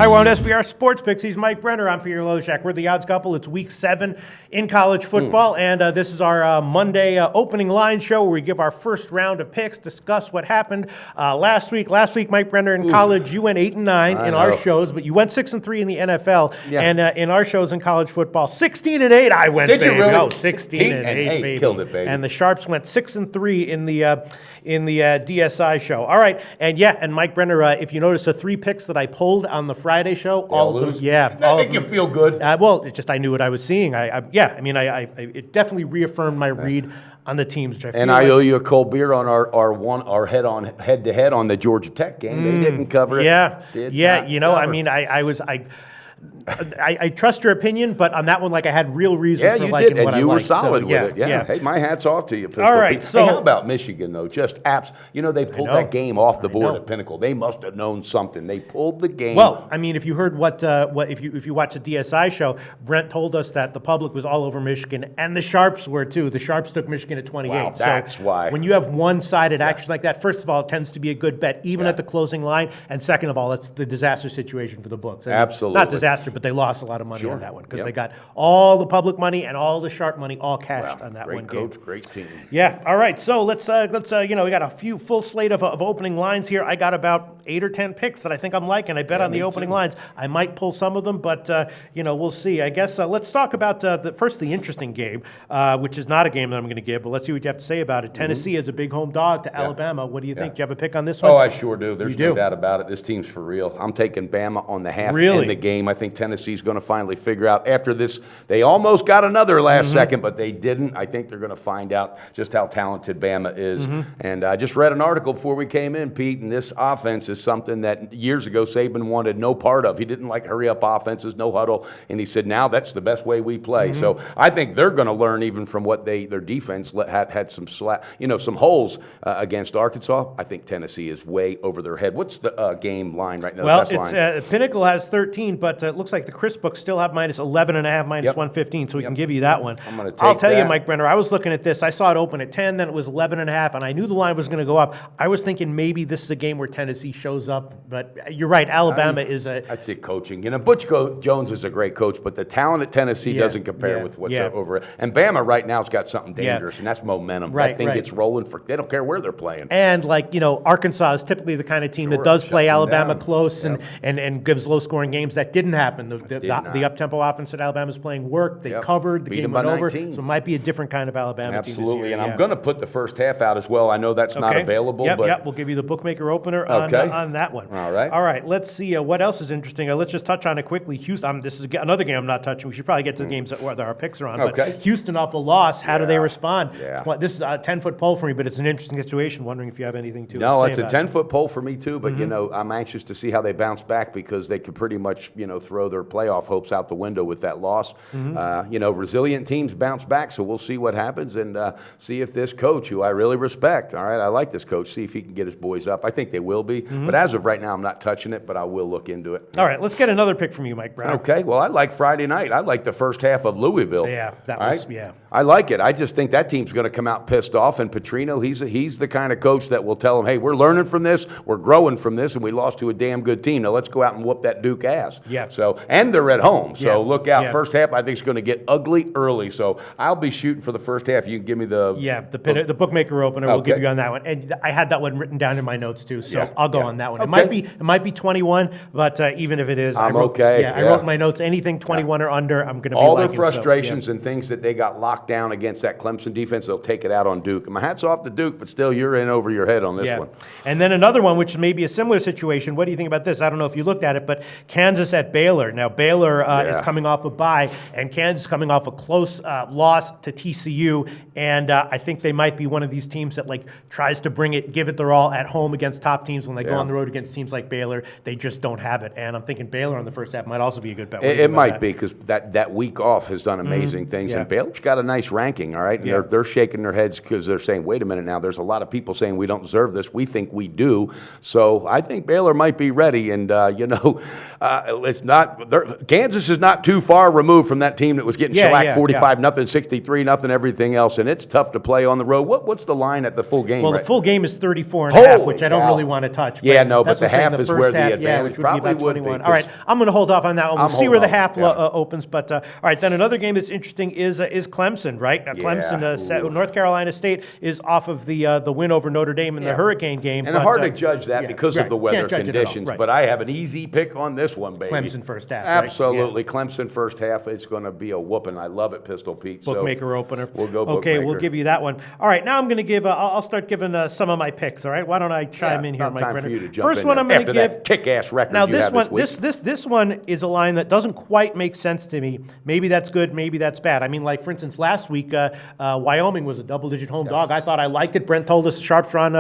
Hi, we're on SBR Sports Picks. He's Mike Brenner. I'm Peter Loshak. We're the odds couple. It's week 7 in college football, and this is our Monday opening line show where we give our first round of picks, discuss what happened last week. Last week, Mike Brenner, in college, you went 8-9 in our shows, but you went 6-3 in the NFL. Yeah. And in our shows in college football, 16-8 I went, Did baby. You really? Oh, 16-8, baby. Killed it, baby. And the Sharps went 6-3 in the DSI show. All right, and Mike Brenner, if you notice the 3 picks that I pulled on the Friday show, all of them, That make you feel good? Well, it's just I knew what I was seeing. It definitely reaffirmed my read on the teams. Which I owe you a cold beer on our head-to-head on the Georgia Tech game. They didn't cover it. I trust your opinion, but on that one, I had real reason for liking what I liked. Yeah, you did, and you were solid with it. Yeah. Hey, my hat's off to you, Pistol All right, Pete. so how about Michigan, though? Just apps. They pulled that game off the board at Pinnacle. They must have known something. They pulled the game. Well, if you heard if you watch the DSI show, Brent told us that the public was all over Michigan, and the Sharps were too. The Sharps took Michigan at 28. Wow, that's why. When you have one-sided action like that, first of all, it tends to be a good bet, even at the closing line, and second of all, it's the disaster situation for the books. Absolutely. Not disaster, but they lost a lot of money on that one because they got all the public money and all the Sharp money all cashed on that one game. Great coach, great team. Yeah. All right. So let's we got a few full slate of opening lines here. I got about 8 or 10 picks that I think I'm liking. I bet on the opening lines. I might pull some of them, but we'll see. I guess let's talk about the interesting game, which is not a game that I'm going to give, but let's see what you have to say about it. Tennessee is a big home dog to Alabama. What do you think? Do you have a pick on this one? Oh, I sure do. There's no doubt about it. This team's for real. I'm taking Bama on the half in the game. I think Tennessee's going to finally figure out after this. They almost got another last second, but they didn't. I think they're going to find out just how talented Bama is. And I just read an article before we came in, Pete, and this offense is something that years ago Saban wanted no part of. He didn't like hurry-up offenses, no huddle, and he said, now that's the best way we play. So I think they're going to learn even from what their defense had some some holes against Arkansas. I think Tennessee is way over their head. What's the game line right now? Well, it's Pinnacle has 13, but it looks like the Chris books still have minus 11.5, minus 115, so we can give you that one. I'll tell you, Mike Brenner, I was looking at this. I saw it open at 10, then it was 11.5, and I knew the line was going to go up. I was thinking maybe this is a game where Tennessee shows up, but you're right. Alabama is a... That's it, coaching. Butch Jones is a great coach, but the talent at Tennessee doesn't compare with what's over it. And Bama right now has got something dangerous, and that's momentum. That thing gets rolling. They don't care where they're playing. And, Arkansas is typically the kind of team that does play Alabama close and gives low-scoring games. That didn't happen. The up-tempo offense that Alabama's playing worked. They covered. The game went over. So it might be a different kind of Alabama team this year. And I'm going to put the first half out as well. I know that's not available. But we'll give you the bookmaker opener on that one. All right. Let's see what else is interesting. Let's just touch on it quickly. Houston. This is another game I'm not touching. We should probably get to the games that our picks are on. Okay. But Houston off a loss. How do they respond? Yeah. This is a 10-foot pole for me, but it's an interesting situation. Wondering if you have anything to say No, it's a about 10-foot pole for me too. But I'm anxious to see how they bounce back because they could pretty much throw their playoff hopes out the window with that loss. Resilient teams bounce back, so we'll see what happens and see if this coach, who I really respect, all right, I like this coach, see if he can get his boys up. I think they will be, but as of right now, I'm not touching it, but I will look into it. All right, let's get another pick from you, Mike Brown. Okay, well, I like Friday night. I like the first half of Louisville. Yeah, right? I like it. I just think that team's going to come out pissed off, and Petrino, he's the kind of coach that will tell them, hey, we're learning from this, we're growing from this, and we lost to a damn good team. Now let's go out and whoop that Duke ass. Yeah. And they're at home, so look out. Yeah. First half, I think, is going to get ugly early, so I'll be shooting for the first half. You can give me the bookmaker opener. We'll give you on that one, and I had that one written down in my notes too, so I'll go on that one. Okay. It might be 21, but even if it is, I wrote in my notes anything 21 or under. I'm going to be all their frustrations and things that they got locked down against that Clemson defense. They'll take it out on Duke. And my hat's off to Duke, but still, you're in over your head on this one. And then another one, which may be a similar situation. What do you think about this? I don't know if you looked at it, but Kansas at Baylor. Now Baylor is coming off a bye, and Kansas coming off a close loss to TCU. And I think they might be one of these teams that tries to give it their all at home against top teams. When they go on the road against teams like Baylor, they just don't have it. And I'm thinking Baylor on the first half might also be a good bet. It might be because that week off has done amazing things, and Baylor's got a nice ranking. All right, and they're shaking their heads because they're saying, "Wait a minute now." There's a lot of people saying we don't deserve this. We think we do. So I think Baylor might be ready, and it's not Kansas is not too far removed from that team that was getting shellacked 45-0, 63-0, everything else, and it's tough to play on the road. What's the line at the full game? Well, the full game is 34.5, which I don't really want to touch. But the half is where the advantage probably would be. All right, I'm going to hold off on that one. We'll see where the half opens. But all right, then another game that's interesting is Clemson, right? Clemson, North Carolina State is off of the win over Notre Dame in the Hurricane game. And hard to judge that because of the weather conditions. But I have an easy pick on this one, baby. Clemson first half. Absolutely. Clemson first half. It's going to be a whooping. I love it, Pistol Pete. Bookmaker opener. We'll go bookmaker. Okay, we'll give you that one. All right, now I'm going to give, I'll start giving some of my picks, all right? Why don't I chime in here, Mike Brenner? For you to jump First in one I'm going to give. That kick-ass record now, you have this week. This one is a line that doesn't quite make sense to me. Maybe that's good, maybe that's bad. I mean, like, for instance, last week, Wyoming was a double-digit home dog. I thought I liked it. Brent told us sharps were on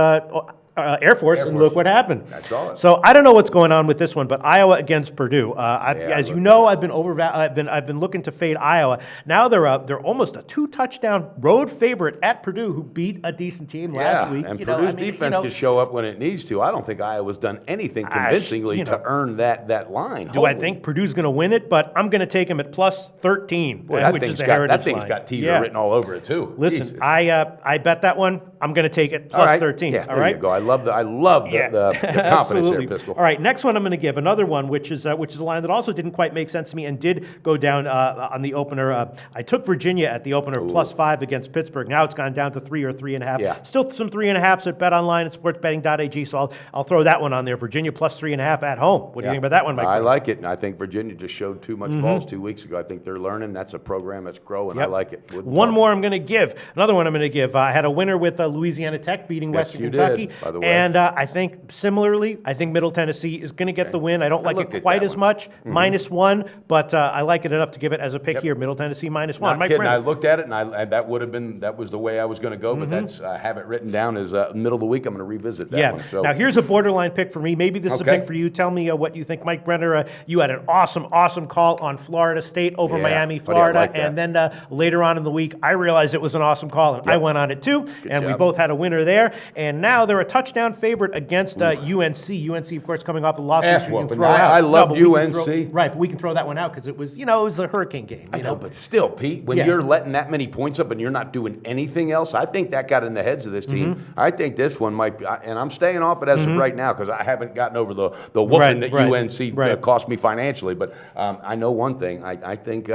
Air Force, and look what happened. I saw it. So I don't know what's going on with this one, but Iowa against Purdue. As you know, I've been looking to fade Iowa. Now they're almost a 2-touchdown road favorite at Purdue, who beat a decent team last week. And Purdue's defense can show up when it needs to. I don't think Iowa's done anything convincingly to earn that line. Do I think Purdue's going to win it? But I'm going to take them at plus 13, which is the heritage that thing's line. got teaser written all over it too. Listen, Jesus. I bet that one. I'm going to take it plus 13. Yeah, all right. There you go. I love the confidence there, Pistol. All right, next one I'm going to give another one, which is a line that also didn't quite make sense to me and did go down on the opener. I took Virginia at the opener plus 5 against Pittsburgh. Now it's gone down to 3 or 3.5. Yeah. Still some 3.5s at BetOnline and sportsbetting.ag. So I'll throw that one on there. Virginia plus 3.5 at home. What do you think about that one, Mike? I like it. And I think Virginia just showed too much balls 2 weeks ago. I think they're learning. That's a program that's growing. I like it. One more I'm going to give. Another one I'm going to give. I had a winner with Louisiana Tech beating Western Kentucky. By the way. And I think similarly, Middle Tennessee is going to get the win. I don't like it quite as much, -1, but I like it enough to give it as a pick here. Middle Tennessee -1. Not kidding. I looked at it, and that was the way I was going to go. But I have it written down as middle of the week. I'm going to revisit that one. So. Now here's a borderline pick for me. Maybe this is a pick for you. Tell me what you think, Mike Brenner. You had an awesome call on Florida State over Miami, Florida, and then later on in the week, I realized it was an awesome call, and I went on it too, we both had a winner there. And now they're a touchdown favorite against UNC. UNC, of course, coming off the loss. I loved UNC. Right, but we can throw that one out because it was a Hurricane game. I know, but still, Pete, when you're letting that many points up and you're not doing anything else, I think that got in the heads of this team. I think this one might be, and I'm staying off it as of right now because I haven't gotten over the whooping that UNC cost me financially. But I know one thing. I think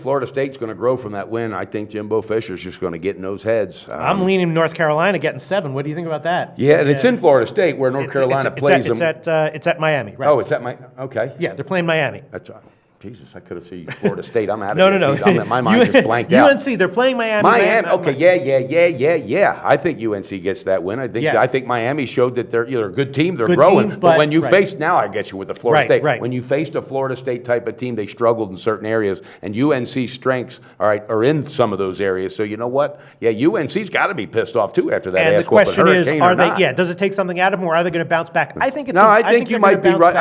Florida State's going to grow from that win. I think Jimbo Fisher's just going to get in those heads. I'm leaning North Carolina getting 7. What do you think about that? Yeah, and it's in Florida State where North Carolina plays them. It's at Miami, right? Oh, it's at Miami. Okay. Yeah, they're playing Miami. That's Jesus, I could have seen Florida State. I'm out of No. My mind just blanked out. UNC, they're playing Miami. Okay, yeah. I think UNC gets that win. I think Miami showed that they're a good team. They're growing. But when you face, now I get you with the Florida State. Right. When you faced a Florida State type of team, they struggled in certain areas. And UNC's strengths, are in some of those areas. So you know what? Yeah, UNC's got to be pissed off too after that. And the question is, does it take something out of them or are they going to bounce back? I think I think you might be right.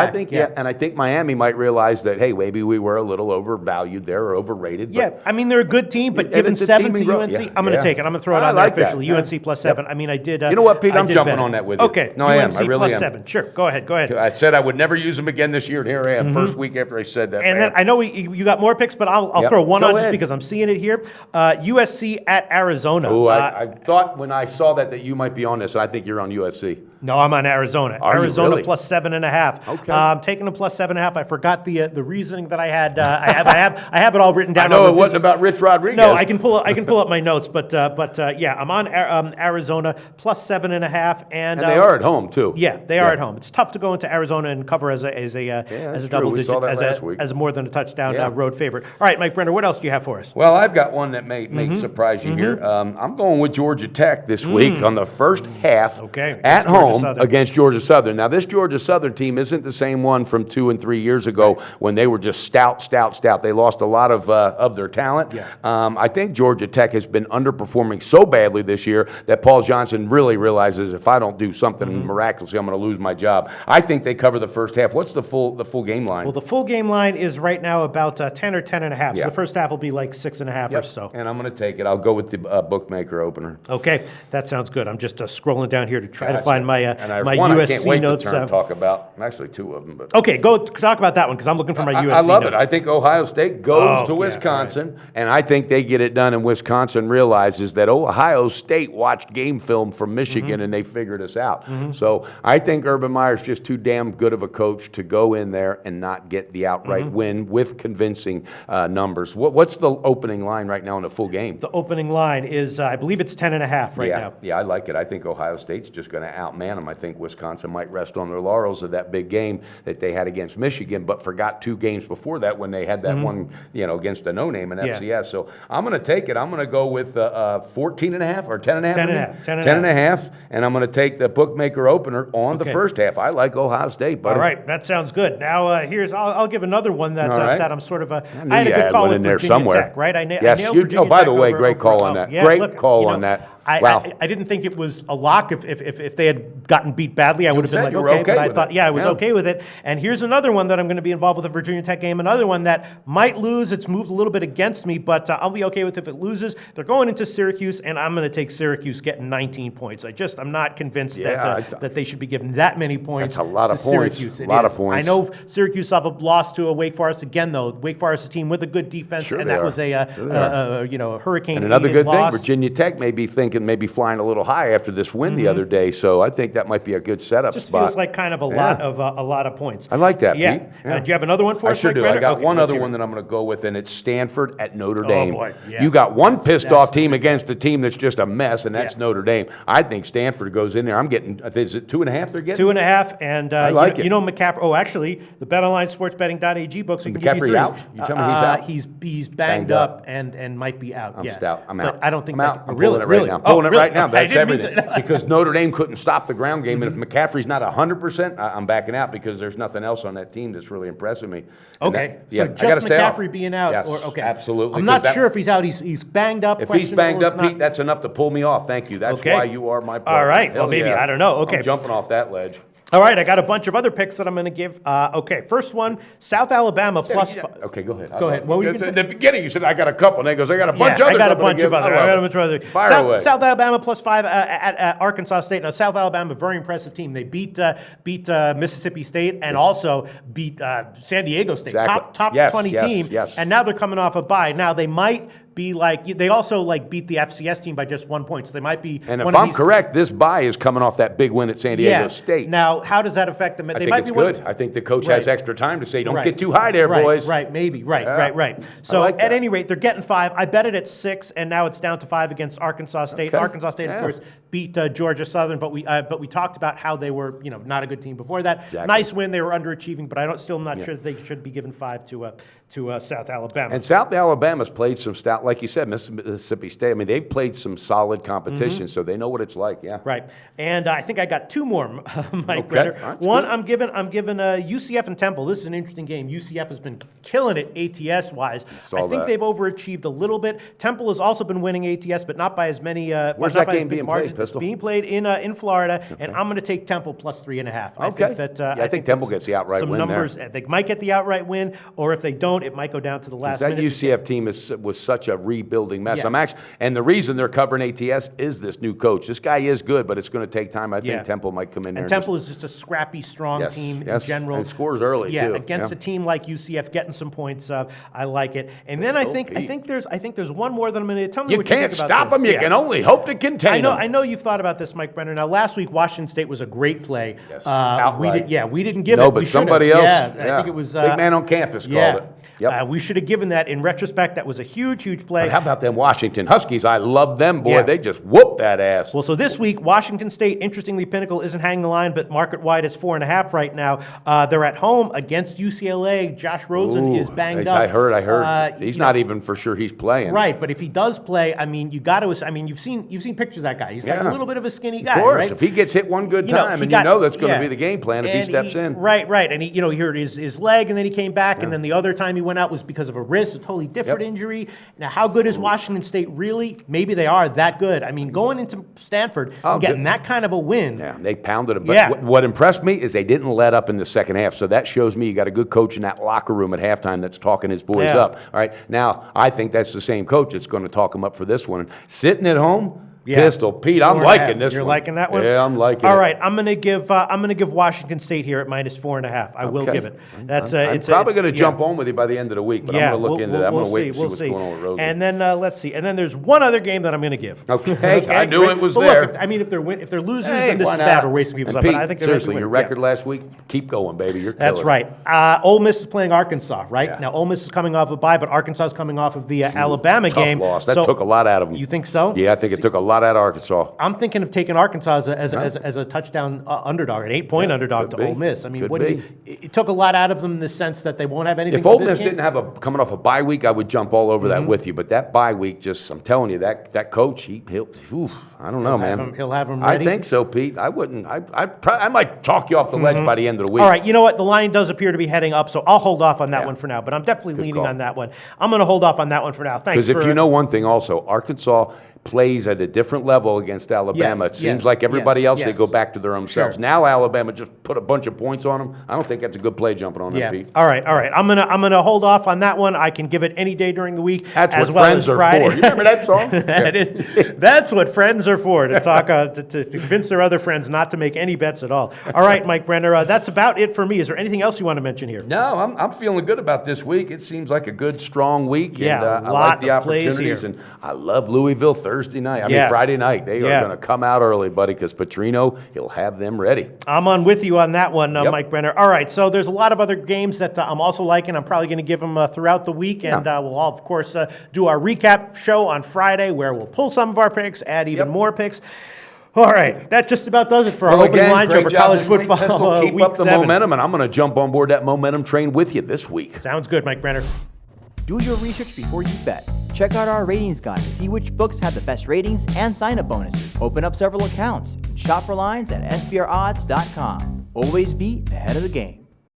And I think Miami might realize that, hey, maybe we were a little overvalued there or overrated. I mean, they're a good team, but given 7 to UNC, I'm going to take it. I'm going to throw it on there officially. UNC plus 7. I mean, I did. You know what, Pete? I'm jumping on that with you. Okay. No, I am. UNC I really plus am. 7. Sure. Go ahead. I said I would never use them again this year, and here I am, first week after I said that. And then I know you got more picks, but I'll throw one on just because I'm seeing it here. USC at Arizona. Oh, I thought when I saw that you might be on this. I think you're on USC. No, I'm on Arizona. Arizona really? Plus 7.5. Okay. I'm taking them plus 7.5. I forgot the reasoning that I had. I have it all written down. I know it wasn't about Rich Rodriguez. No, I can pull up my notes, but I'm on Arizona plus 7.5, and they are at home too. Yeah, they are at home. It's tough to go into Arizona and cover as a double digit, as more than a touchdown road favorite. All right, Mike Brenner, what else do you have for us? Well, I've got one that may surprise you here. I'm going with Georgia Tech this week on the first half at home against Georgia Southern. Now, this Georgia Southern team isn't the same one from 2 and 3 years ago when they were just stout. They lost a lot of their talent. I think Georgia Tech has been underperforming so badly this year that Paul Johnson really realizes if I don't do something miraculously, I'm going to lose my job. I think they cover the first half. What's the full game line? Well, the full game line is right now about 10 or 10.5. So the first half will be like 6.5 or so. And I'm going to take it. I'll go with the bookmaker opener. Okay, that sounds good. I'm just scrolling down here to try to find my And there's my one I can't USC wait notes. to talk about. Actually, two of them. But okay, go talk about that one because I'm looking for my USC I love notes. it. I think Ohio State goes to Wisconsin, and I think they get it done. And Wisconsin realizes that Ohio State watched game film from Michigan, and they figured us out. So I think Urban Meyer's just too damn good of a coach to go in there and not get the outright win with convincing numbers. What's the opening line right now in a full game? The opening line is, I believe it's 10.5 right now. Yeah, I like it. I think Ohio State's just going to outman them. I think Wisconsin might rest on their laurels of that big game that they had against Michigan, but forgot 2 games before that when they had that one, against a no-name in FCS. So I'm going to take it. I'm going to go with 14.5 or 10.5. 10.5, and I'm going to take the bookmaker opener on the first half. I like Ohio State, buddy. All right, that sounds good. Now I'll give another one that that I'm sort of I had a good call with there Virginia somewhere. Tech, right? Yes. Virginia by Tech the way, over great call on that. Yeah, great call on that. Wow. I didn't think it was a lock. If they had gotten beat badly, I would have been like, okay. But I thought, I was okay with it. And here's another one that I'm going to be involved with, a Virginia Tech game. Another one that might lose. It's moved a little bit against me, but I'll be okay with if it loses. They're going into Syracuse, and I'm going to take Syracuse getting 19 points. I'm not convinced that they should be given that many points. That's a lot of points. Syracuse. A lot of points. I know Syracuse have a loss to a Wake Forest again, though. Wake Forest, a team with a good defense, and that was a hurricane. And another good loss. thing, Virginia Tech may be thinking, maybe flying a little high after this win the other day. So I think that might be a good setup Just spot. feels like kind of a lot of points. I like that, Yeah. Pete. Yeah. Do you have another one for us? I sure do. Brenner? I got Okay, one let's other hear one it. that I'm going to go with, and it's Stanford at Notre Dame. Boy. Yeah. You got one pissed off team against a team that's just a mess, and that's Notre Dame. I think Stanford goes in there. I'm getting, is it 2.5 they're getting? 2.5, and I like it. McCaffrey. Oh, actually, the BetOnlineSportsBetting.ag books. So McCaffrey out? You tell me he's out? He's banged up and might be out. I'm stout. I'm out. But I don't think I'm out. I'm really, pulling it right really? now. Pulling it right now. I That's didn't mean everything. Because Notre Dame couldn't stop the ground game, and if McCaffrey's not 100%, I'm backing out because there's nothing else on that team that's really impressing me. Okay, so I gotta stay McCaffrey being out. Yes, okay, absolutely. I'm not sure if he's out. He's banged up. If he's banged up, Pete, that's enough to pull me off. Thank you. That's why you are my partner. All right. Hell Well, maybe. yeah. I don't know. Okay. I'm jumping off that ledge. All right, I got a bunch of other picks that I'm going to give. Okay, first one, South Alabama plus. Okay, go ahead. Go ahead. What were you in the beginning, you said I got a couple, and he goes, I got a bunch of others. I got a bunch of others. Fire away. South Alabama plus 5 at Arkansas State. Now, South Alabama, very impressive team. They beat Mississippi State and also beat San Diego State. Exactly. Top 20 team. Yes. And now they're coming off a bye. Now they might be they also beat the FCS team by just 1 point, so they might be. And if I'm correct, this bye is coming off that big win at San Diego State. Now, how does that affect them? I think it's good. I think the coach has extra time to say, don't get too high there, boys. Right, maybe. Right. So at any rate, they're getting 5. I bet it at 6, and now it's down to 5 against Arkansas State. Okay. Arkansas State, of course, beat Georgia Southern, but we talked about how they were not a good team before that. Exactly. Nice win. They were underachieving, but I'm not sure that they should be given 5 to South Alabama. And South Alabama's played some stout, like you said, Mississippi State. I mean, they've played some solid competition, so they know what it's like. Yeah. Right. And I think I got 2 more, Mike Brenner. One, I'm giving UCF and Temple. This is an interesting game. UCF has been killing it ATS-wise. I think they've overachieved a little bit. Temple has also been winning ATS, but not by as many. Where's that game being played, Pistol? It's being played in Florida, and I'm going to take Temple plus 3.5. Okay. I think Temple gets the outright win numbers, there. They might get the outright win, or if they don't, it might go down to the last minute. That UCF team was such a rebuilding mess. And the reason they're covering ATS is this new coach. This guy is good, but it's going to take time. I think Temple might come in there. And Temple is just a scrappy, strong team in general. And scores early too. Against a team like UCF, getting some points. I like it. And then I think there's one more that I'm going to tell me. You what can't you think stop about them. You can only hope to contain them. I know you've thought about this, Mike Brenner. Now, last week Washington State was a great play. Yes. Outright. We didn't give it. No, but somebody else. Yeah, I think it was big man on campus called it. Yep. We should have given that. In retrospect, that was a huge play. But how about them Washington Huskies? I love them, boy. Yeah. They just whoop that ass. Well, so this week, Washington State, interestingly, Pinnacle isn't hanging the line, but market-wide it's 4.5 right now. They're at home against UCLA. Josh Rosen is banged up. I heard. He's not even for sure he's playing. Right, but if he does play, you've seen pictures of that guy. He's like a little bit of a skinny guy. Of course, right? If he gets hit one good time, that's going to be the game plan if he steps in. Right, and he hurt his leg, and then he came back, and then the other time he went out was because of a wrist, a totally different injury. Now, how good is Washington State really? Maybe they are that good. I mean, going into Stanford and getting that kind of a win. Yeah, they pounded them. But what impressed me is they didn't let up in the second half. So that shows me you got a good coach in that locker room at halftime that's talking his boys up. All right, now I think that's the same coach that's going to talk them up for this one. Sitting at home, Pistol. Pete, I'm liking this one. You're liking that one? Yeah, I'm liking it. All right, I'm gonna give Washington State here at -4.5. I will give it. That's I'm probably going to jump on with you by the end of the week, but I'm going to look into that. I'm going to wait and see what's going on with Rosie. And then let's see. And then there's one other game that I'm going to give. Okay, I knew it was there. Look, I mean, if they're losers, then this is bad. We're wasting people's time. But I think they're seriously, your record last week, keep going, baby. You're killing That's right. Ole Miss is playing Arkansas, right? Yeah. Now, Ole Miss is coming off a bye, but Arkansas is coming off of the Alabama game. Loss. That took a lot out of them. You think so? Yeah, I think it took a lot out of Arkansas. I'm thinking of taking Arkansas as a touchdown underdog, an 8-point underdog to Ole Miss. I mean, it took a lot out of them in the sense that they won't have anything. If Ole Miss didn't have coming off a bye week, I would jump all over that with you. But that bye week, I'm telling you, that coach, I don't know, man. He'll have him ready. I think so, Pete. I wouldn't. I might talk you off the ledge by the end of the week. All right, you know what? The line does appear to be heading up, so I'll hold off on that one for now. But I'm definitely leaning on that one. I'm going to hold off on that one for now. Thanks. Because if you know one thing, also Arkansas plays at a different level against Alabama. It seems like everybody else, they go back to their own selves. Now Alabama just put a bunch of points on them. I don't think that's a good play jumping on them, Pete. All right. I'm gonna hold off on that one. I can give it any day during the week. That's as what well friends as are Friday. for. You remember that song? That's what friends are for, to talk to convince their other friends not to make any bets at all. All right, Mike Brenner, that's about it for me. Is there anything else you want to mention here? No, I'm feeling good about this week. It seems like a good, strong week. Yeah, and, I like the opportunities. And I love Louisville Thursday night. I mean, Friday night. They are going to come out early, buddy, because Petrino, he'll have them ready. I'm on with you on that one, Mike Brenner. All right, so there's a lot of other games that I'm also liking. I'm probably going to give them throughout the week, and we'll all, of course, do our recap show on Friday where we'll pull some of our picks, add even more picks. All right, that just about does it for our opening line show for college football. Keep up the momentum, and I'm going to jump on board that momentum train with you this week. Sounds good, Mike Brenner. Do your research before you bet. Check out our ratings guide to see which books have the best ratings and sign-up bonuses. Open up several accounts and shop for lines at sbrodds.com. Always be ahead of the game.